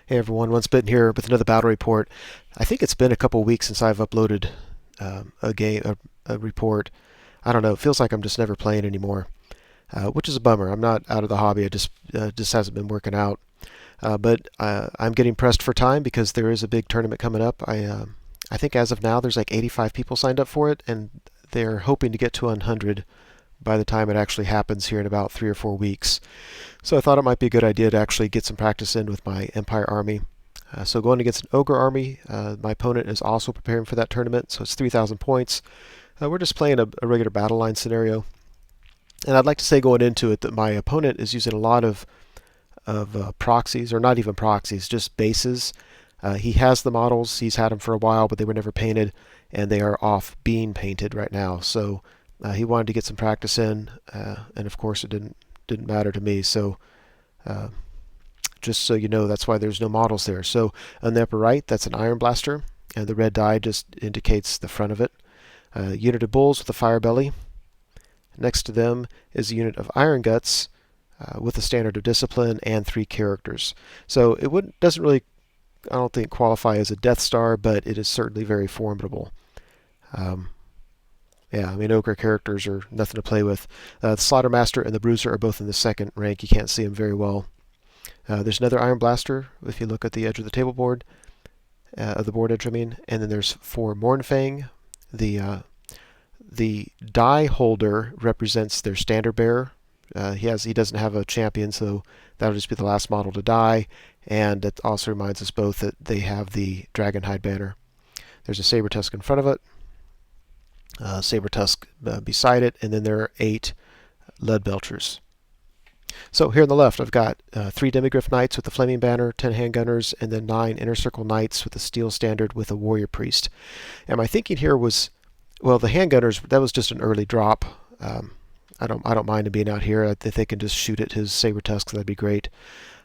Hey everyone, Once Bitten here with another battle report. I think it's been a couple weeks since I've uploaded a report. I don't know. It feels like I'm just never playing anymore, which is a bummer. I'm not out of the hobby. It just hasn't been working out. But I'm getting pressed for time because there is a big tournament coming up. I think as of now there's like 85 people signed up for it, and they're hoping to get to 100 by the time it actually happens here in about 3 or 4 weeks. So I thought it might be a good idea to actually get some practice in with my Empire army. So going against an Ogre army, my opponent is also preparing for that tournament, so it's 3,000 points. We're just playing a regular battle line scenario. And I'd like to say going into it that my opponent is using a lot of proxies, or not even proxies, just bases. He has the models, he's had them for a while, but they were never painted, and they are off being painted right now. So he wanted to get some practice in, and of course it didn't matter to me. So just so you know, that's why there's no models there. So on the upper right, that's an Iron Blaster, and the red die just indicates the front of it. Unit of Bulls with a Fire Belly. Next to them is a unit of Iron Guts with a Standard of Discipline and 3 characters. So it doesn't really, I don't think, qualify as a Death Star, but it is certainly very formidable. Yeah, I mean, Ogre characters are nothing to play with. The Slaughtermaster and the Bruiser are both in the second rank. You can't see them very well. There's another Iron Blaster, if you look at the edge of the table board, of the board edge, I mean. And then there's 4 Mournfang. The die holder represents their Standard Bearer. He doesn't have a champion, so that'll just be the last model to die. And it also reminds us both that they have the Dragonhide banner. There's a Saber Tusk in front of it. Saber Tusk beside it, and then there are 8 Lead Belchers. So here on the left, I've got 3 Demigryph Knights with the Flaming Banner, 10 Handgunners, and then 9 Inner Circle Knights with a Steel Standard with a Warrior Priest. And my thinking here was, well, the Handgunners, that was just an early drop. I don't mind him being out here. If they can just shoot at his Saber Tusks, that'd be great.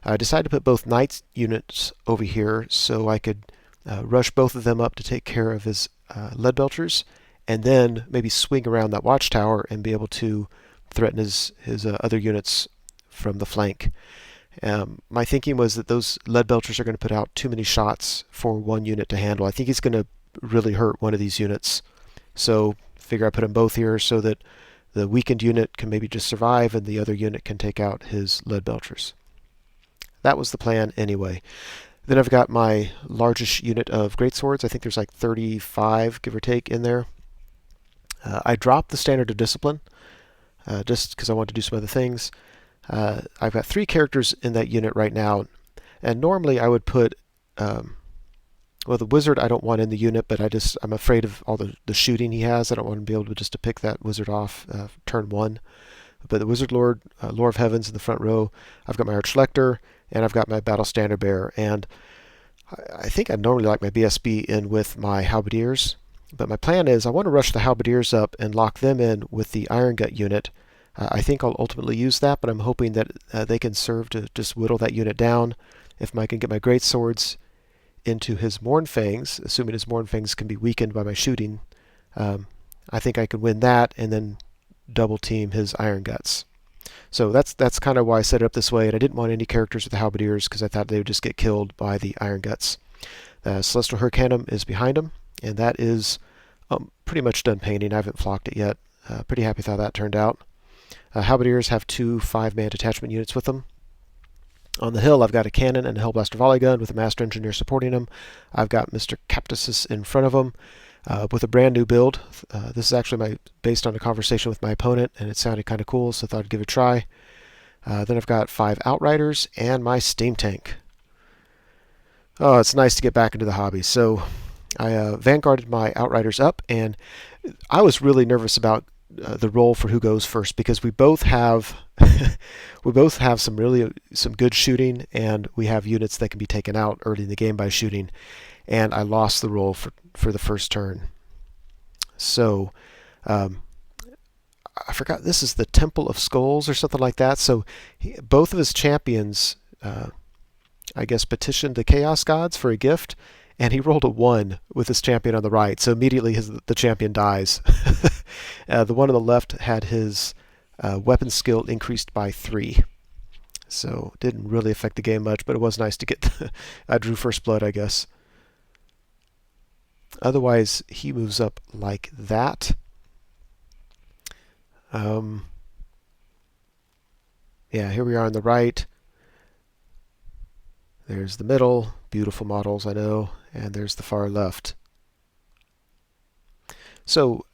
I decided to put both Knights units over here so I could rush both of them up to take care of his Lead Belchers, and then maybe swing around that watchtower and be able to threaten his other units from the flank. My thinking was that those Lead Belchers are going to put out too many shots for one unit to handle. I think he's going to really hurt one of these units. So figure I put them both here so that the weakened unit can maybe just survive and the other unit can take out his Lead Belchers. That was the plan anyway. Then I've got my largest unit of Greatswords. I think there's like 35, give or take, in there. I dropped the Standard of Discipline just because I want to do some other things. I've got 3 characters in that unit right now, and normally I would put, well, the Wizard I don't want in the unit, but I'm afraid of all the shooting he has. I don't want to be able to pick that Wizard off turn 1. But the Wizard Lord, Lord of Heavens in the front row, I've got my Archlector, and I've got my Battle Standard Bearer. And I think I'd normally like my BSB in with my Halberdiers, but my plan is I want to rush the Halberdiers up and lock them in with the Iron Gut unit. I think I'll ultimately use that, but I'm hoping that they can serve to just whittle that unit down. If I can get my Great Swords into his Mournfangs, assuming his Mournfangs can be weakened by my shooting, I think I could win that and then double team his Iron Guts. So that's kind of why I set it up this way, and I didn't want any characters with the Halberdiers because I thought they would just get killed by the Iron Guts. Celestial Hurricanum is behind him, and that is pretty much done painting. I haven't flocked it yet. Pretty happy with how that turned out. Halberdiers have 2 5-man detachment units with them. On the hill, I've got a cannon and a Hellblaster volley gun with a Master Engineer supporting him. I've got Mr. Captasis in front of him with a brand new build. This is actually based on a conversation with my opponent, and it sounded kind of cool, so I thought I'd give it a try. Then I've got 5 Outriders and my Steam Tank. Oh, it's nice to get back into the hobby. So I vanguarded my Outriders up, and I was really nervous about the roll for who goes first because we both have some good shooting, and we have units that can be taken out early in the game by shooting, and I lost the roll for the first turn. So I forgot, this is the Temple of Skulls or something like that. So both of his champions, I guess, petitioned the Chaos Gods for a gift, and he rolled a 1 with his champion on the right. So immediately the champion dies. The one on the left had his weapon skill increased by 3. So it didn't really affect the game much, but it was nice to get I drew first blood, I guess. Otherwise, he moves up like that. Yeah, here we are on the right. There's the middle. Beautiful models, I know. And there's the far left. So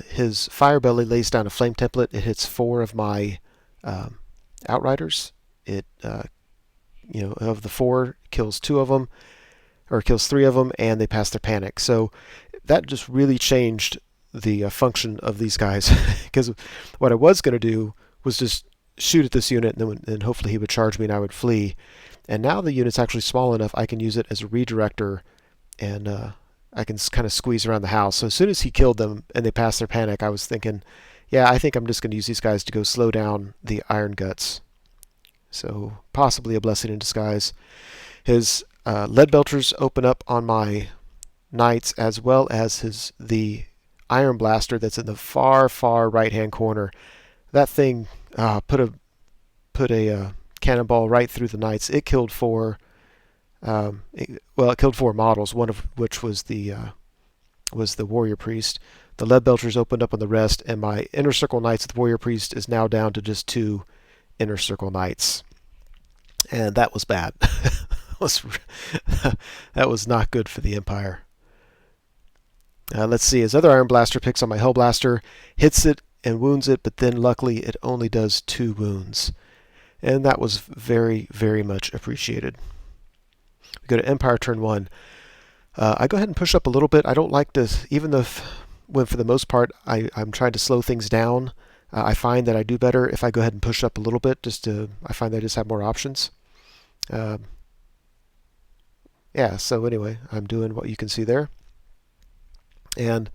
his fire belly lays down a flame template. It hits 4 of my outriders. It, of the 4, kills 2 of them, or kills 3 of them, and they pass their panic. So that just really changed the function of these guys, because what I was going to do was just shoot at this unit, and then hopefully he would charge me and I would flee. And now the unit's actually small enough I can use it as a redirector, and I can kind of squeeze around the house. So as soon as he killed them and they passed their panic, I was thinking, yeah, I think I'm just going to use these guys to go slow down the Iron Guts. So possibly a blessing in disguise. His lead belchers open up on my knights, as well as the Iron Blaster that's in the far right hand corner. That thing put a cannonball right through the knights. It killed 4. It killed 4 models, one of which was the warrior priest. The lead belchers opened up on the rest, and my inner circle knights with the warrior priest is now down to just 2 inner circle knights, and that was bad. That was not good for the Empire. Let's see. His other Iron Blaster picks on my Hell Blaster, hits it and wounds it, but then luckily it only does 2 wounds, and that was very, very much appreciated. We go to Empire turn 1. I go ahead and push up a little bit. I don't like this, even though when for the most part I'm trying to slow things down. I find that I do better if I go ahead and push up a little bit. I find that I just have more options. Yeah, so anyway, I'm doing what you can see there. And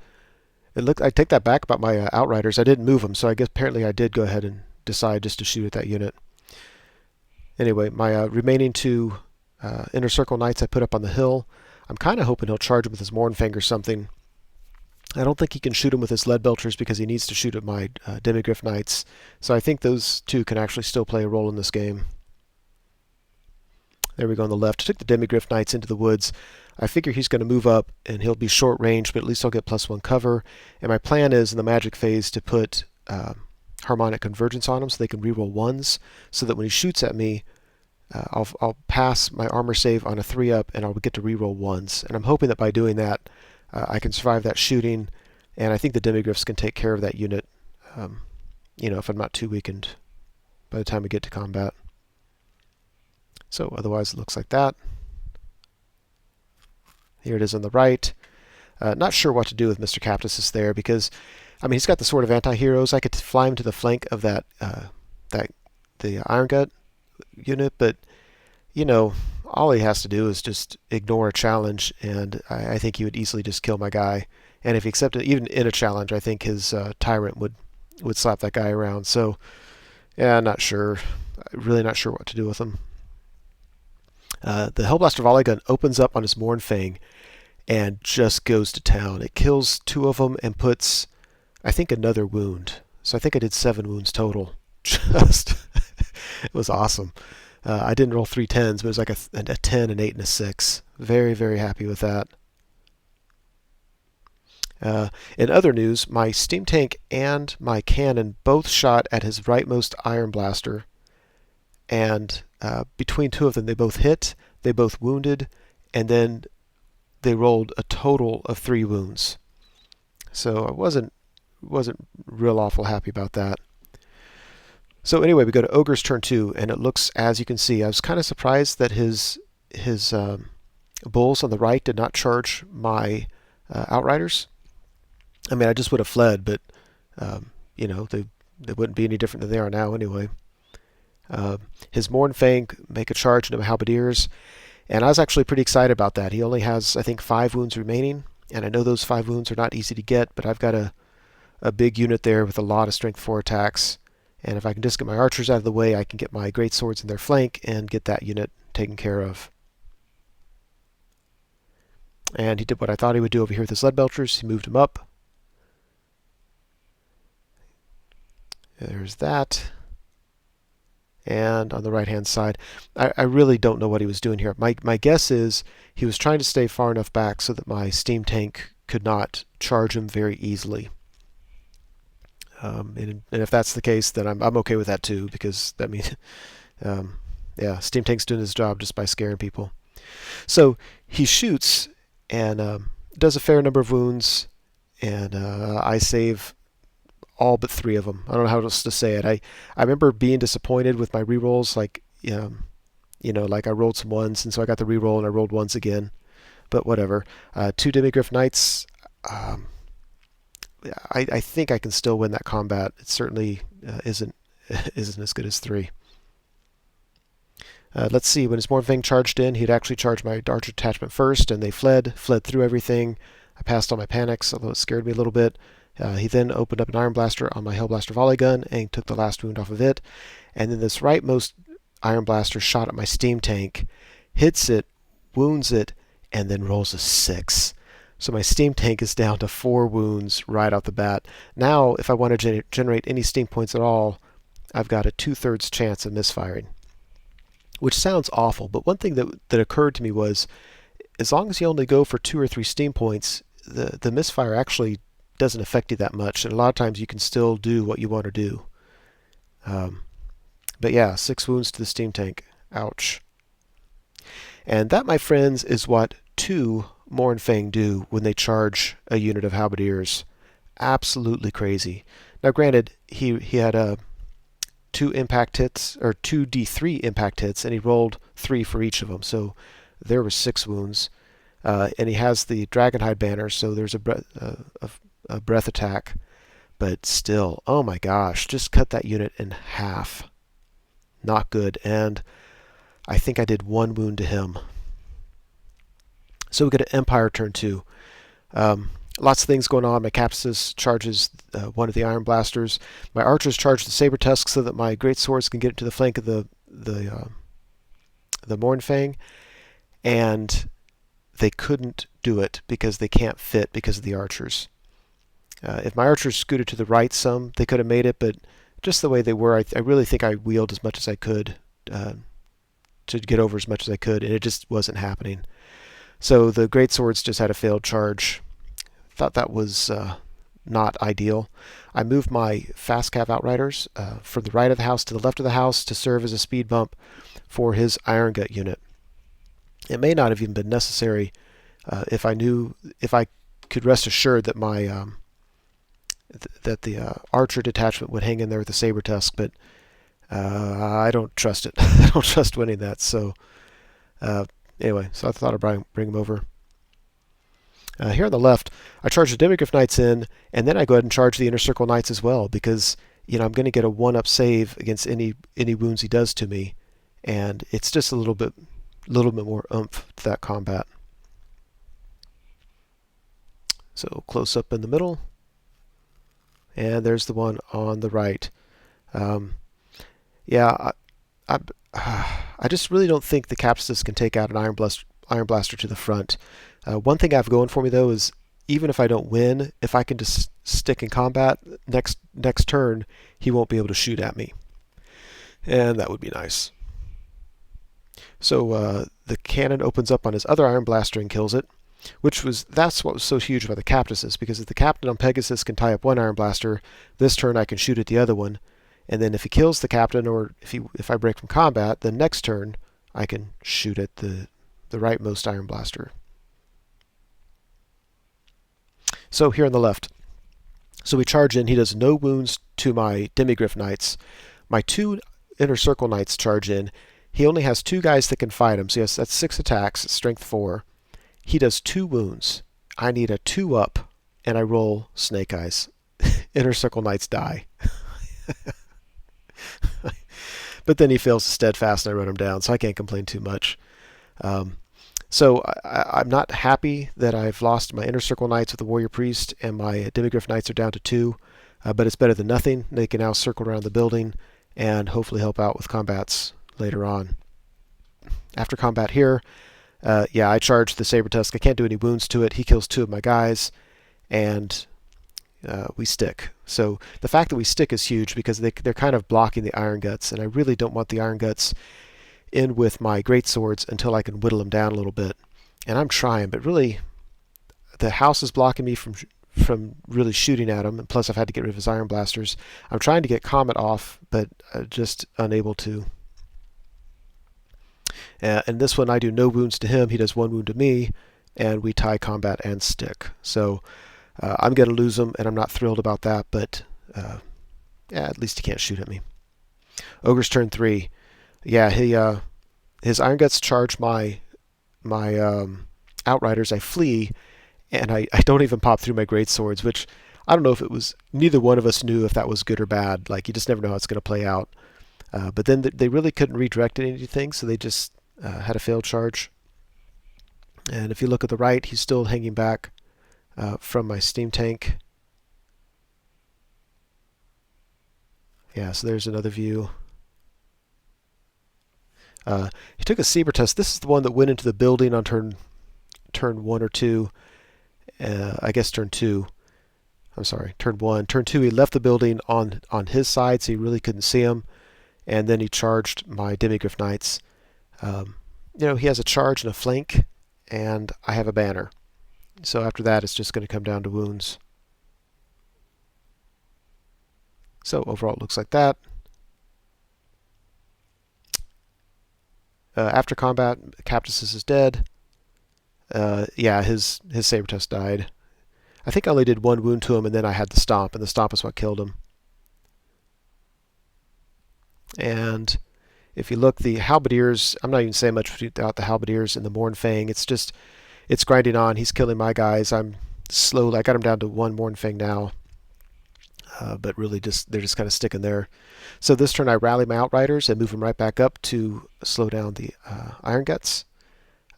I take that back about my Outriders. I didn't move them, so I guess apparently I did go ahead and decide just to shoot at that unit. Anyway, my remaining 2 inner circle knights I put up on the hill. I'm kind of hoping he'll charge him with his Mournfang or something. I don't think he can shoot him with his lead belchers because he needs to shoot at my Demigryph knights. So I think those 2 can actually still play a role in this game. There we go on the left. I took the Demigryph knights into the woods. I figure he's going to move up and he'll be short range, but at least I'll get +1 cover. And my plan is in the magic phase to put harmonic convergence on him so they can reroll 1s, so that when he shoots at me, I'll pass my armor save on a 3-up and I'll get to reroll 1s. And I'm hoping that by doing that, I can survive that shooting, and I think the Demigryphs can take care of that unit, if I'm not too weakened by the time we get to combat. So otherwise it looks like that. Here it is on the right. Not sure what to do with Mr. Captus there, because he's got the Sword of Anti-Heroes. I could fly him to the flank of the Iron Gut unit, but all he has to do is just ignore a challenge, and I think he would easily just kill my guy. And if he accepted even in a challenge, I think his Tyrant would slap that guy around. So yeah, I'm not sure. Really not sure what to do with him. The Hellblaster volley gun opens up on his Mournfang and just goes to town. It kills 2 of them and puts, I think, another wound. So I think I did 7 wounds total. It was awesome. I didn't roll 3 10s, but it was like a 10, an 8, and a 6. Very, very happy with that. In other news, my steam tank and my cannon both shot at his rightmost Iron Blaster, and between 2 of them they both hit, they both wounded, and then they rolled a total of 3 wounds. So I wasn't real awful happy about that. So anyway, we go to Ogre's turn 2, and it looks, as you can see, I was kind of surprised that his bulls on the right did not charge my Outriders. I just would have fled, but they wouldn't be any different than they are now anyway. His Mournfang make a charge into my Halberdiers, and I was actually pretty excited about that. He only has, I think, 5 wounds remaining, and I know those 5 wounds are not easy to get, but I've got a big unit there with a lot of strength 4 attacks. And if I can just get my archers out of the way, I can get my great swords in their flank and get that unit taken care of. And he did what I thought he would do over here with his lead belchers. He moved him up. There's that. And on the right-hand side, I really don't know what he was doing here. My guess is he was trying to stay far enough back so that my steam tank could not charge him very easily. And if that's the case, then I'm okay with that too, because that means, yeah, steam tank's doing his job just by scaring people. So he shoots and does a fair number of wounds, and I save all but 3 of them. I don't know how else to say it. I remember being disappointed with my rerolls, like like I rolled some ones, and so I got the reroll and I rolled ones again. But whatever. 2 Demigryph Knights. I think I can still win that combat. It certainly isn't as good as 3. Let's see. When his Mornfang charged in, he'd actually charged my Archer detachment first, and they fled through everything. I passed all my panics, although it scared me a little bit. He then opened up an Iron Blaster on my Hellblaster volley gun and took the last wound off of it. And then this rightmost Iron Blaster shot at my steam tank, hits it, wounds it, and then rolls a 6. So my steam tank is down to 4 wounds right off the bat. Now, if I want to generate any steam points at all, I've got a 2/3 chance of misfiring. Which sounds awful, but one thing that occurred to me was, as long as you only go for 2 or 3 steam points, the misfire actually doesn't affect you that much, and a lot of times you can still do what you want to do. But yeah, 6 wounds to the steam tank. Ouch. And that, my friends, is what 2 Mornfang do when they charge a unit of halberdiers. Absolutely crazy. Now granted, he had 2 impact hits, or 2d3 impact hits, and he rolled 3 for each of them, so there was 6 wounds. And he has the Dragonhide banner, so there's a breath attack, but still, oh my gosh, just cut that unit in half. Not good, and I think I did 1 wound to him. So we get an Empire turn 2. Lots of things going on. My Capsis charges one of the Iron Blasters. My Archers charge the Saber Tusk so that my Great Swords can get into the flank of the Mornfang, and they couldn't do it because they can't fit because of the Archers. If my Archers scooted to the right some, they could have made it, but just the way they were, I really think I wheeled as much as I could to get over as much as I could, and it just wasn't happening. So the Great Swords just had a failed charge. Thought that was not ideal. I moved my Fast Cav Outriders from the right of the house to the left of the house to serve as a speed bump for his Iron Gut unit. It may not have even been necessary if I could rest assured that my the Archer detachment would hang in there with the Saber Tusk, but I don't trust it. I don't trust winning that. So anyway, so I thought I'd bring him over. Here on the left, I charge the Demigryph Knights in, and then I go ahead and charge the Inner Circle Knights as well, because I'm going to get a 1-up save against any wounds he does to me, and it's just a little bit more oomph to that combat. So close up in the middle, and there's the one on the right. Yeah, I just really don't think the Capsis can take out an Iron Blaster to the front. One thing I have going for me, though, is even if I don't win, if I can just stick in combat, next turn, he won't be able to shoot at me. And that would be nice. So the cannon opens up on his other Iron Blaster and kills it, that's what was so huge about the Captuses, because if the Captain on Pegasus can tie up one Iron Blaster, this turn I can shoot at the other one, and then if he kills the Captain, or if I break from combat, then next turn I can shoot at the rightmost Iron Blaster. So here on the left, so we charge in. He does no wounds to my Demigryph Knights. My 2 Inner Circle Knights charge in. He only has 2 guys that can fight him, so yes, that's 6 attacks, strength 4. He does 2 wounds. I need a 2-up, and I roll Snake Eyes. Inner Circle Knights die. But then he fails to steadfast, and I run him down, so I can't complain too much. So I'm not happy that I've lost my Inner Circle Knights with the Warrior Priest, and my Demigryph Knights are down to 2, but it's better than nothing. They can now circle around the building and hopefully help out with combats later on. After combat here, I charge the Saber Tusk. I can't do any wounds to it. He kills 2 of my guys, and we stick. So the fact that we stick is huge because they're kind of blocking the Iron Guts, and I really don't want the Iron Guts in with my great swords until I can whittle them down a little bit. And I'm trying, but really the house is blocking me from really shooting at him, and plus I've had to get rid of his Iron Blasters. I'm trying to get Comet off, but just unable to. And this one I do no wounds to him, he does 1 wound to me, and we tie combat and stick. So I'm going to lose him, and I'm not thrilled about that, but yeah, at least he can't shoot at me. Ogre's turn 3. Yeah, his Iron Guts charge my Outriders. I flee, and I don't even pop through my great swords, which I don't know if it was, neither one of us knew if that was good or bad. Like, you just never know how it's going to play out. But then they really couldn't redirect anything, so they just had a failed charge. And if you look at the right, he's still hanging back from my steam tank. Yeah, so there's another view. He took a Saber Test. This is the one that went into the building on turn 1 or 2. I guess turn 2. I'm sorry, turn 1. Turn 2, he left the building on his side, so you really couldn't see him. And then he charged my Demigryph Knights. He has a charge and a flank, and I have a banner. So after that, it's just going to come down to wounds. So overall, it looks like that. After combat, Captus is dead. Yeah, his Saber Test died. I think I only did 1 wound to him, and then I had the Stomp, and the Stomp is what killed him. And if you look, the Halberdiers, I'm not even saying much about the Halberdiers and the Mournfang. It's grinding on. He's killing my guys. I'm slowly, I got him down to 1 Mournfang now. But really they're just kind of sticking there. So this turn I rally my Outriders and move them right back up to slow down the Iron Guts.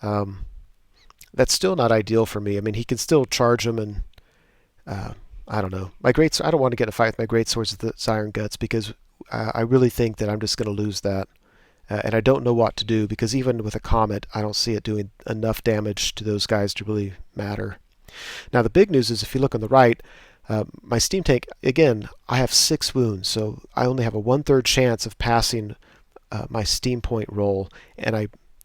That's still not ideal for me. I mean, he can still charge them, and I don't know. I don't want to get in a fight with my great swords with the Iron Guts because I really think that I'm just going to lose that. And I don't know what to do because even with a Comet, I don't see it doing enough damage to those guys to really matter. Now the big news is if you look on the right, my steam tank, again, I have 6 wounds, so I only have a 1/3 chance of passing my steam point roll, and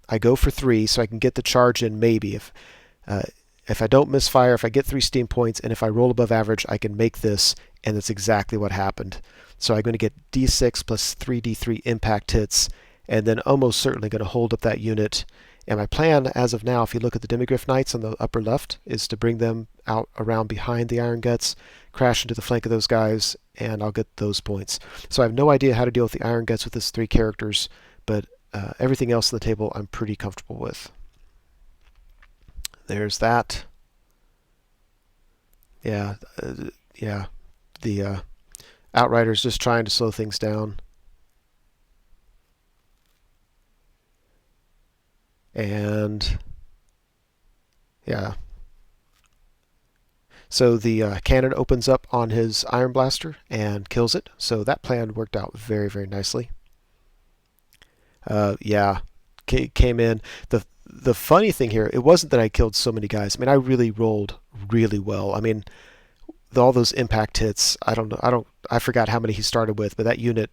I go for 3 so I can get the charge in maybe. If I don't misfire, if I get 3 steam points, and if I roll above average, I can make this, and that's exactly what happened. So I'm going to get D6 plus 3D3 impact hits, and then almost certainly going to hold up that unit. And my plan, as of now, if you look at the Demigryph Knights on the upper left, is to bring them out around behind the Iron Guts, crash into the flank of those guys, and I'll get those points. So I have no idea how to deal with the Iron Guts with these 3 characters, but everything else on the table I'm pretty comfortable with. There's that. Yeah, the Outriders just trying to slow things down. And yeah. So the cannon opens up on his Iron Blaster and kills it. So that plan worked out very, very nicely. Yeah, came in. The funny thing here, it wasn't that I killed so many guys. I mean, I really rolled really well. I mean, all those impact hits, I forgot how many he started with, but that unit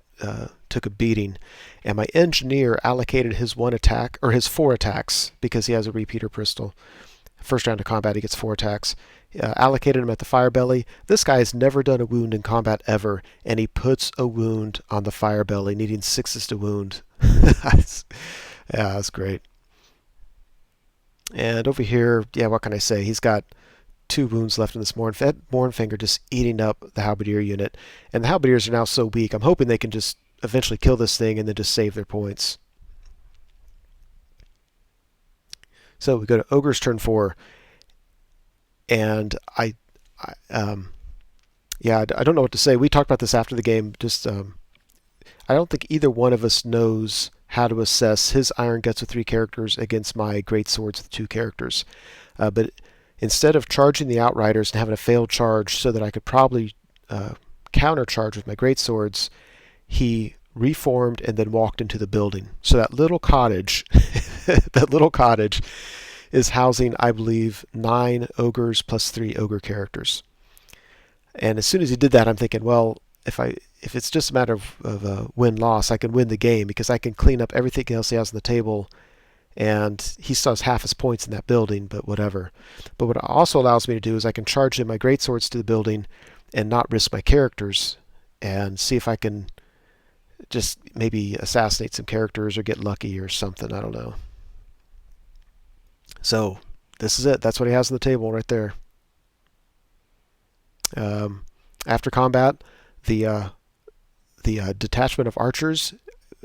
took a beating. And my engineer allocated his 1 attack, or his 4 attacks, because he has a repeater pistol. First round of combat, he gets 4 attacks. Allocated him at the fire belly. This guy has never done a wound in combat ever, and he puts a wound on the fire belly, needing 6s to wound. Yeah, that's great. And over here, yeah, what can I say? He's got 2 wounds left in this Mournfinger, just eating up the Halberdier unit. And the Halberdiers are now so weak, I'm hoping they can just eventually kill this thing and then just save their points. So we go to Ogre's turn 4. And I don't know what to say. We talked about this after the game. Just I don't think either one of us knows how to assess his Iron Guts with 3 characters against my Great Swords with 2 characters. But instead of charging the Outriders and having a failed charge so that I could probably countercharge with my Great Swords, he reformed and then walked into the building. So that little cottage, is housing, I believe, 9 Ogres plus 3 Ogre characters. And as soon as he did that, I'm thinking, well, if it's just a matter of a win-loss, I can win the game because I can clean up everything else he has on the table, and he still has half his points in that building, but whatever. But what it also allows me to do is I can charge in my greatswords to the building and not risk my characters and see if I can just maybe assassinate some characters or get lucky or something. I don't know. So this is it. That's what he has on the table right there. After combat, the detachment of archers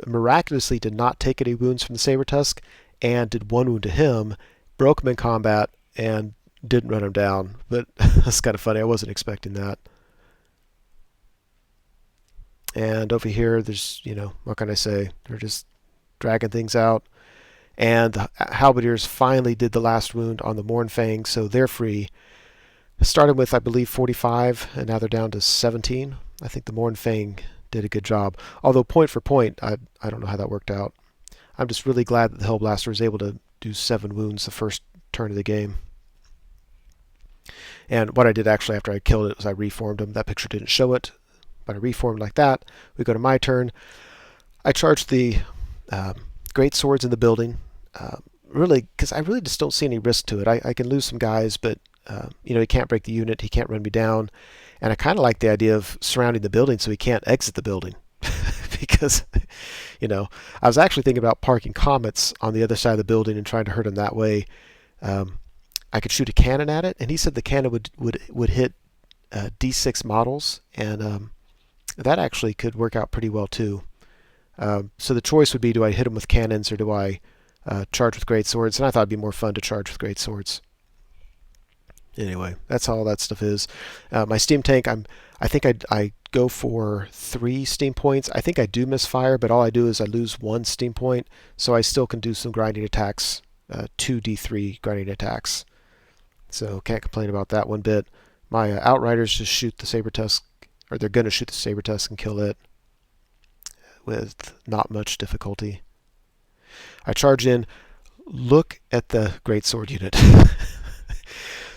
miraculously did not take any wounds from the saber tusk and did one wound to him, broke him in combat, and didn't run him down. But that's kind of funny. I wasn't expecting that. And over here, there's, what can I say? They're just dragging things out. And the halberdiers finally did the last wound on the Mournfang, so they're free. Started with, I believe, 45, and now they're down to 17. I think the Mournfang did a good job. Although point for point, I don't know how that worked out. I'm just really glad that the Hellblaster was able to do 7 wounds the first turn of the game. And what I did actually after I killed it was I reformed him. That picture didn't show it, but I reformed like that. We go to my turn. I charge the great swords in the building. Really, because I really just don't see any risk to it. I can lose some guys, but he can't break the unit. He can't run me down. And I kind of like the idea of surrounding the building so he can't exit the building. Because, I was actually thinking about parking comets on the other side of the building and trying to hurt him that way. I could shoot a cannon at it, and he said the cannon would hit D6 models, and that actually could work out pretty well too. So the choice would be, do I hit him with cannons or do I charge with great swords? And I thought it'd be more fun to charge with great swords. Anyway, that's how all that stuff is. My steam tank, I think I go for 3 steam points. I think I do misfire, but all I do is I lose 1 steam point, so I still can do some grinding attacks, 2 D3 grinding attacks. So can't complain about that one bit. My outriders just shoot the saber tusk, or they're going to shoot the saber tusk and kill it with not much difficulty. I charge in. Look at the greatsword unit.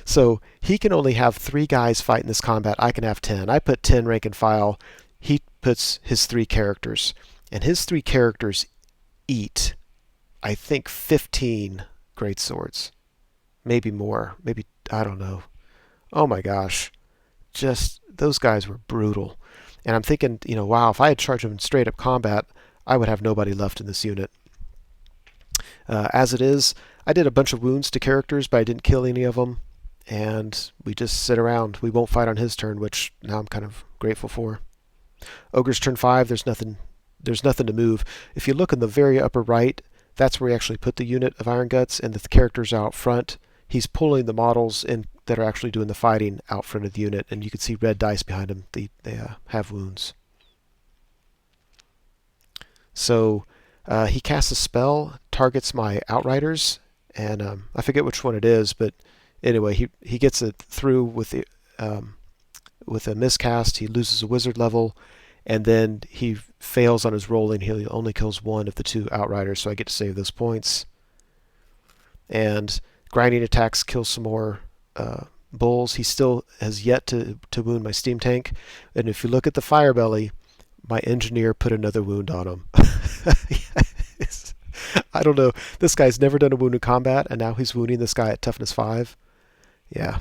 So he can only have 3 guys fight in this combat. I can have 10. I put 10 rank and file. He puts his 3 characters. And his 3 characters eat, I think, 15 greatswords. Maybe more. Maybe, I don't know. Oh my gosh. Just, those guys were brutal. And I'm thinking, wow, if I had charged him in straight up combat, I would have nobody left in this unit. As it is, I did a bunch of wounds to characters, but I didn't kill any of them. And we just sit around. We won't fight on his turn, which now I'm kind of grateful for. Ogre's turn 5, there's nothing to move. If you look in the very upper right, that's where he actually put the unit of Iron Guts, and the characters out front. He's pulling the models in that are actually doing the fighting out front of the unit, and you can see red dice behind them. They have wounds. So he casts a spell, targets my Outriders, and I forget which one it is, but anyway, he gets it through with a miscast. He loses a wizard level, and then he fails on his rolling. He only kills 1 of the 2 Outriders, so I get to save those points. And grinding attacks kill some more bulls. He still has yet to wound my steam tank. And if you look at the fire belly, my engineer put another wound on him. I don't know. This guy's never done a wound in combat, and now he's wounding this guy at toughness 5. Yeah.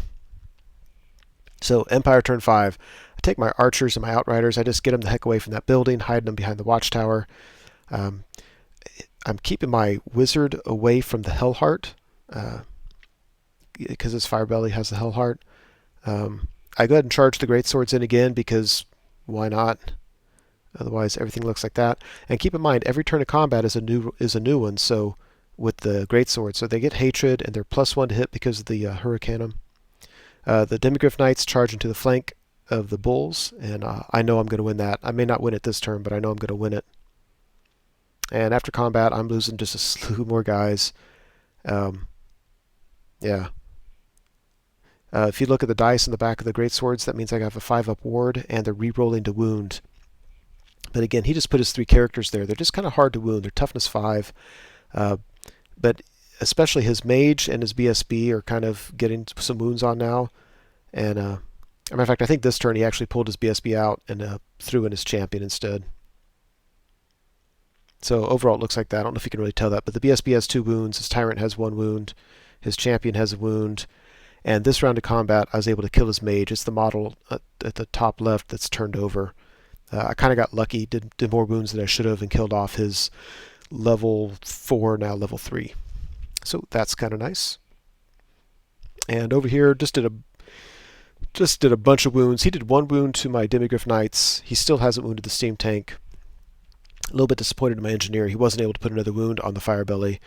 So Empire turn 5. I take my archers and my outriders. I just get them the heck away from that building, hiding them behind the watchtower. I'm keeping my wizard away from the Hellheart, because his fire belly has the Hellheart. I go ahead and charge the great swords in again because why not? Otherwise, everything looks like that. And keep in mind, every turn of combat is a new one. So with the great sword, so they get hatred and they're +1 to hit because of the hurricane. The Demigryph Knights charge into the flank of the bulls, and I know I'm going to win that. I may not win it this turn, but I know I'm going to win it. And after combat, I'm losing just a slew more guys. Yeah. If you look at the dice in the back of the great swords, that means I have a 5-up ward, and they're re-rolling to wound. But again, he just put his 3 characters there. They're just kind of hard to wound. They're toughness 5. But especially his mage and his BSB are kind of getting some wounds on now. And As a matter of fact, I think this turn he actually pulled his BSB out and threw in his champion instead. So overall it looks like that. I don't know if you can really tell that, but the BSB has 2 wounds, his Tyrant has 1 wound, his champion has a wound, and this round of combat I was able to kill his mage. It's the model at the top left that's turned over. I kind of got lucky, did more wounds than I should have, and killed off his level 4, now level 3. So that's kind of nice. And over here, just did a bunch of wounds. He did 1 wound to my Demigryph Knights. He still hasn't wounded the steam tank. A little bit disappointed in my engineer. He wasn't able to put another wound on the Firebelly.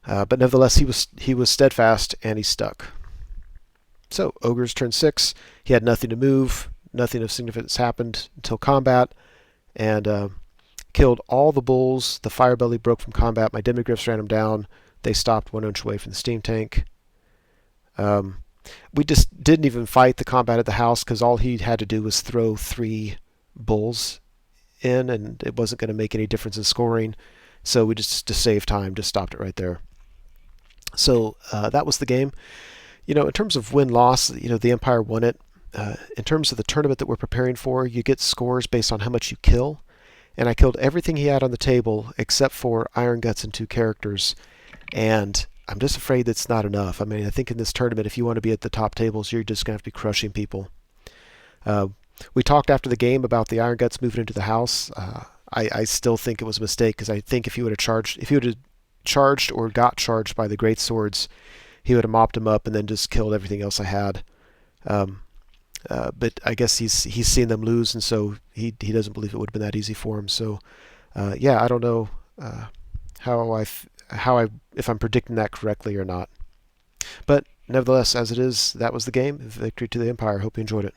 But nevertheless, he was steadfast and he stuck. So, Ogre's turn 6. He had nothing to move. Nothing of significance happened until combat. And killed all the bulls. The Firebelly broke from combat. My Demigryphs ran him down. They stopped 1 inch away from the steam tank. We just didn't even fight the combat at the house because all he had to do was throw 3 bulls in, and it wasn't going to make any difference in scoring. So we just to save time, just stopped it right there. So that was the game. In terms of win-loss, the Empire won it. In terms of the tournament that we're preparing for, you get scores based on how much you kill. And I killed everything he had on the table except for Iron Guts and 2 characters. And I'm just afraid that's not enough. I mean, I think in this tournament, if you want to be at the top tables, you're just going to have to be crushing people. We talked after the game about the Iron Guts moving into the house. I still think it was a mistake because I think if he would have charged or got charged by the great swords, he would have mopped him up and then just killed everything else I had. But I guess he's seen them lose, and so he doesn't believe it would have been that easy for him. So yeah, I don't know if I'm predicting that correctly or not. But nevertheless, as it is, that was the game. Victory to the Empire. Hope you enjoyed it.